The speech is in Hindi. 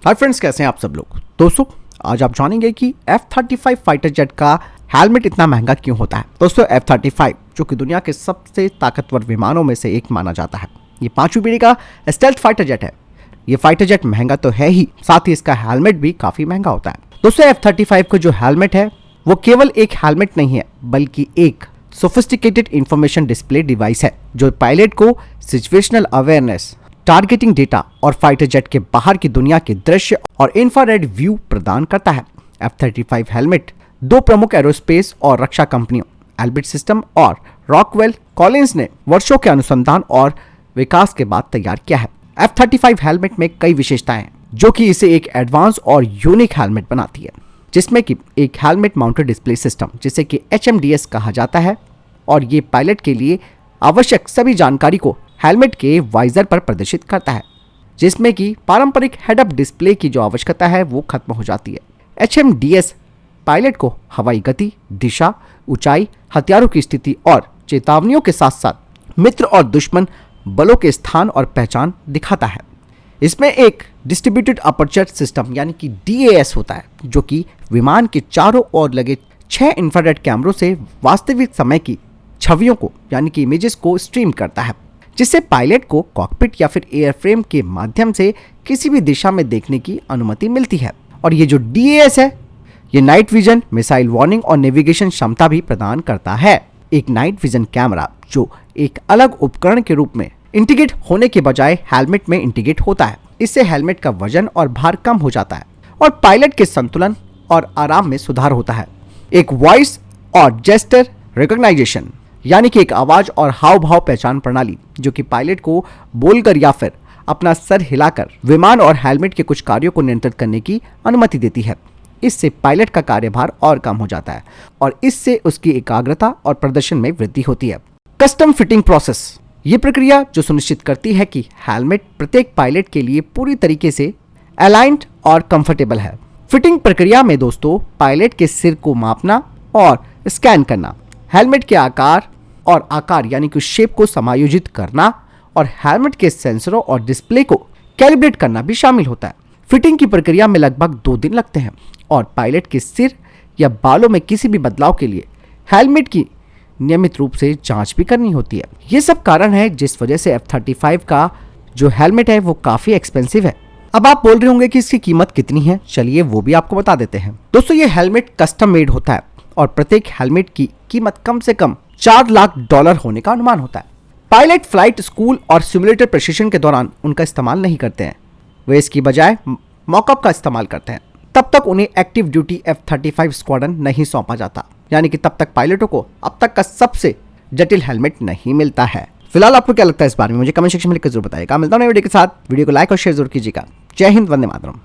हाय फ्रेंड्स, कैसे हैं आप सब लोग। दोस्तों आज आप जानेंगे कि F-35 फाइटर जेट का हेलमेट इतना महंगा क्यों होता है। दोस्तों F-35 जो कि दुनिया के सबसे ताकतवर विमानों में से एक माना जाता है, ये 5वीं पीढ़ी का स्टेल्थ फाइटर जेट है। ये फाइटर जेट महंगा तो है ही, साथ ही इसका हेलमेट भी काफी महंगा होता है। दोस्तों F-35 का जो हेलमेट है वो केवल एक हेलमेट नहीं है, बल्कि एक सोफिस्टिकेटेड इंफॉर्मेशन डिस्प्ले डिवाइस है जो पायलट को सिचुएशनल अवेयरनेस, टारगेटिंग डेटा और फाइटर जेट के बाहर की दुनिया के दृश्य और इंफ्रारेड व्यू प्रदान करता है। F-35 हेलमेट दो प्रमुख एरोस्पेस और रक्षा कंपनियों एल्बिट सिस्टम और रॉकवेल कॉलिंस ने वर्षों के अनुसंधान और विकास के बाद तैयार किया है। F-35 हेलमेट में कई विशेषताएं हैं जो कि इसे एक एडवांस और यूनिक हेलमेट बनाती है, जिसमें कि एक हेलमेट माउंटेड डिस्प्ले सिस्टम जिसे कि HMDS कहा जाता है, और ये पायलट के लिए आवश्यक सभी जानकारी को हेलमेट के वाइजर पर प्रदर्शित करता है, जिसमें कि पारंपरिक हेड अप डिस्प्ले की जो आवश्यकता है वो खत्म हो जाती है। HMDS पायलट को हवाई गति, दिशा, ऊंचाई, हथियारों की स्थिति और चेतावनियों के साथ साथ मित्र और दुश्मन बलों के स्थान और पहचान दिखाता है। इसमें एक डिस्ट्रीब्यूटेड अपर्चर सिस्टम यानी कि DAS होता है, जो कि विमान के चारों ओर लगे 6 इंफ्रारेड कैमरों से वास्तविक समय की छवियों को यानी कि इमेजेस को स्ट्रीम करता है, जिससे पायलट को कॉकपिट या फिर एयरफ्रेम के माध्यम से किसी भी दिशा में देखने की अनुमति मिलती है। और ये जो DAS है ये नाइट विजन, मिसाइल वार्निंग और नेविगेशन क्षमता भी प्रदान करता है। एक नाइट विजन कैमरा जो एक अलग उपकरण के रूप में इंटीग्रेट होने के बजाय हेलमेट में इंटीग्रेट होता है। इससे हेलमेट का वजन और भार कम हो जाता है और पायलट के संतुलन और आराम में सुधार होता है। एक वॉइस और जेस्चर रिकॉग्नाइजेशन यानी कि एक आवाज और हाव भाव पहचान प्रणाली जो कि पायलट को बोलकर या फिर अपना सर हिलाकर विमान और हेलमेट के कुछ कार्यों को नियंत्रित करने की अनुमति देती है। इससे पायलट का कार्यभार और कम हो जाता है और इससे उसकी एकाग्रता और प्रदर्शन में वृद्धि होती है। कस्टम फिटिंग प्रोसेस, ये प्रक्रिया जो सुनिश्चित करती है कि हेलमेट प्रत्येक पायलट के लिए पूरी तरीके से अलाइंड और कंफर्टेबल है। फिटिंग प्रक्रिया में दोस्तों पायलट के सिर को मापना और स्कैन करना, हेलमेट के आकार यानी कि शेप को समायोजित करना और हेलमेट के सेंसरों और डिस्प्ले को कैलिब्रेट करना भी शामिल होता है। फिटिंग की प्रक्रिया में लगभग 2 दिन लगते हैं और पायलट के सिर या बालों में किसी भी बदलाव के लिए हेलमेट की नियमित रूप से जांच भी करनी होती है। ये सब कारण है जिस वजह से F-35 का जो हेलमेट है वो काफी एक्सपेंसिव है। अब आप बोल रहे होंगे कि इसकी कीमत कितनी है, चलिए वो भी आपको बता देते हैं। दोस्तों ये हेलमेट कस्टम मेड होता है और प्रत्येक हेलमेट की कीमत कम से कम $4 लाख होने का अनुमान होता है। पायलट फ्लाइट स्कूल और सिमुलेटर प्रशिक्षण के दौरान उनका इस्तेमाल नहीं करते हैं, वे इसकी बजाय मॉकअप का इस्तेमाल करते हैं। तब तक उन्हें एक्टिव ड्यूटी F-35 स्क्वाड्रन नहीं सौंपा जाता, यानी कि तब तक पायलटों को अब तक का सबसे जटिल हेलमेट नहीं मिलता है। फिलहाल आपको क्या लगता है इस बारे में मुझे कमेंट सेक्शन में लिखकर जरूर बताइएगा। मिलता हूं नए वीडियो के साथ। वीडियो को लाइक और शेयर जरूर कीजिएगा। जय हिंद, वंदे मातरम।